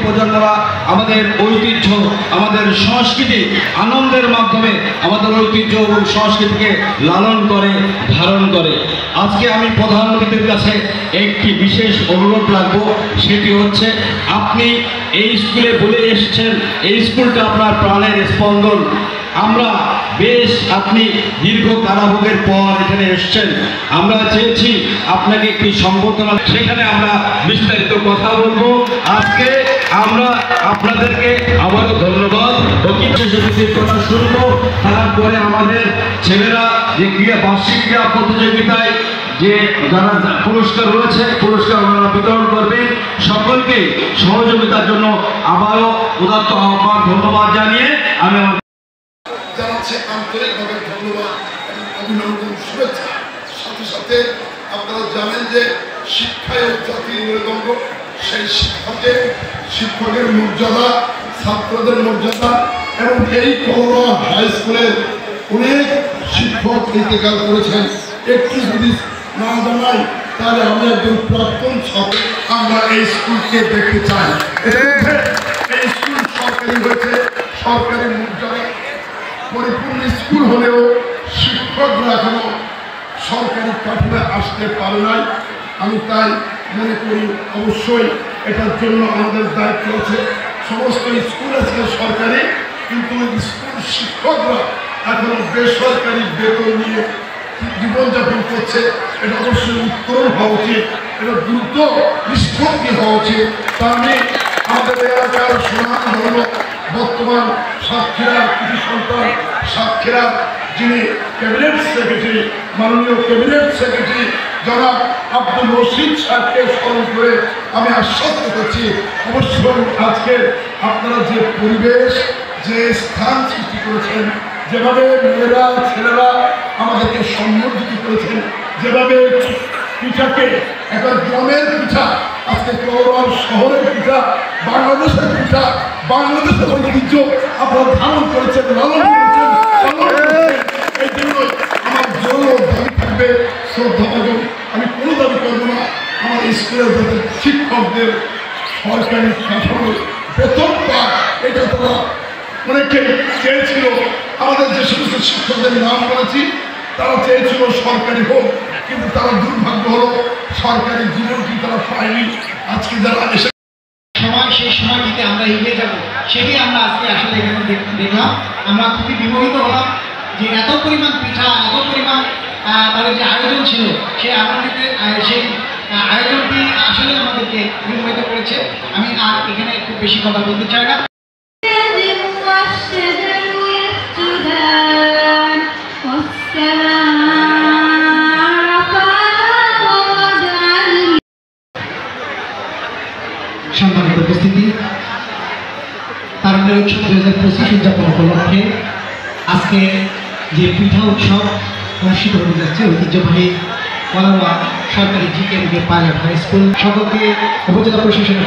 প্রজন্মরা আমাদের ঐতিহ্য, আমাদের সংস্কৃতি আনন্দের মাধ্যমে আমাদের ঐতিহ্য এবং সংস্কৃতিকে লালন করে, ধারণ করে। আজকে আমি প্রধান অতিথির কাছে একটি বিশেষ অনুরোধ রাখবো, সেটি হচ্ছে আপনি এই স্কুলে বলে এসেছেন, এই স্কুলটা আপনার প্রাণের স্পন্দন। আমরা বেশ, আপনি দীর্ঘ কারাভোগের পর এখানে এসেছেন, আমরা চেয়েছি আপনাকে একটি সম্বর্ধনা, সেখানে আমরা বিস্তারিত কথা বলবো। আজকে আমরা আপনাদেরকে আবারও ধন্যবাদ ও কিছু কথা শুনবো। তারপরে আমাদের ছেলেরা যে বার্ষিক ক্রীড়া প্রতিযোগিতায় যে যারা পুরস্কার রয়েছে, পুরস্কার ওনারা বিতরণ করবেন। সকলকে সহযোগিতার জন্য আবারও উদাত্ত আহ্বান, ধন্যবাদ জানিয়ে আমি জানাচ্ছি আন্তরিকভাবে ধন্যবাদ এবং অভিনন্দন, শুভেচ্ছা। সাথে সাথে আপনারা জানেন যে শিক্ষায় জাতির মেরুদণ্ড, সেই শিক্ষকের মর্যাদা, ছাত্রদের মর্যাদা এবং এই করোনা হাই স্কুলের অনেক শিক্ষক ইন্তেকাল করেছেন। একটু যদি না জানাই তাহলে আমি একজন প্রাক্তন ছাত্র, আমরা এই স্কুলকে দেখতে চাই। এই স্কুল সরকারি হয়েছে, সরকারি মর্যাদা পরিপূর্ণ স্কুল হলেও শিক্ষকরা এখনো সরকারি কাঠামোয় আসতে পারে নাই। আমি তাই মনে করি অবশ্যই এটার জন্য আমাদের দায়িত্ব আছে। সমস্ত স্কুল আজকে সরকারি, কিন্তু স্কুল শিক্ষকরা এখনো বেসরকারি বেতন নিয়ে জীবনযাপন করছে। এটা অবশ্যই উত্তরণ হওয়া উচিত, এটা দ্রুত নিষ্পত্তি হওয়া উচিত। তা আমি আমাদের এলাকার সুনাম ধর্ম বর্তমান সাতক্ষীরার কৃষি সন্তান, সাতক্ষীরার যিনি ক্যাবিনেট সেক্রেটারি, মাননীয় ক্যাবিনেট সেক্রেটারি জনাব আব্দুল রশিদ সাহেবকে স্মরণ করে আমি আশ্বস্ত করছি, অবশ্যই আজকে আপনারা যে পরিবেশ, যে স্থান সৃষ্টি করেছেন, যেভাবে মেয়েরা ছেলেরা আমাদেরকে সম্বর্ধিত করেছেন, যেভাবে পিঠাকে একটা গ্রামের পিঠা, আজকে কৌরব শহরের পিঠা, বাংলাদেশের পিঠা, বাংলাদেশের ঐতিহ্য আপনারা ধারণ করেছেন, লালন করেছেন। এই জন্য আমার জোর দাবি থাকবে, শ্রদ্ধাভাজন। আমি কোনো দাবি করবো না আমার স্কুলের যাদের শিক্ষকদের সরকারি কাঠামো বেতন পায়, এটা তারা অনেকে চেয়েছিল। আমাদের যে সমস্ত শিক্ষকদের নাম বলেছি তারা চেয়েছিল সরকারি হোক, কিন্তু তারা দুর্ভাগ্য হলো সরকারি জীবনটি তারা পায়নি। আজকে যারা এসে সময়, সেই সময়টিতে আমরা এগিয়ে যাব, সেটি আমরা আজকে আসলে এখানে দেখলাম। আমরা খুবই বিমোহিত হলাম যে এত পরিমাণ পিঠা, এত পরিমাণ তাদের যে আয়োজন ছিল, সেই সেই আয়োজনটি আসলে আমাদেরকে বিমোহিত করেছে। আমি আর এখানে একটু বেশি কথা বলতে চাই না। সম্মানিত উপস্থিতি, তারুণ্যের উৎসব 2025 উদযাপন উপলক্ষে আজকে যে পিঠা উৎসব অনুষ্ঠিত হতে যাচ্ছে ঐতিহ্যবাহী কলারোয়া সরকারি GK পাইলট হাই স্কুল, সকলকে উপজেলা প্রশাসনের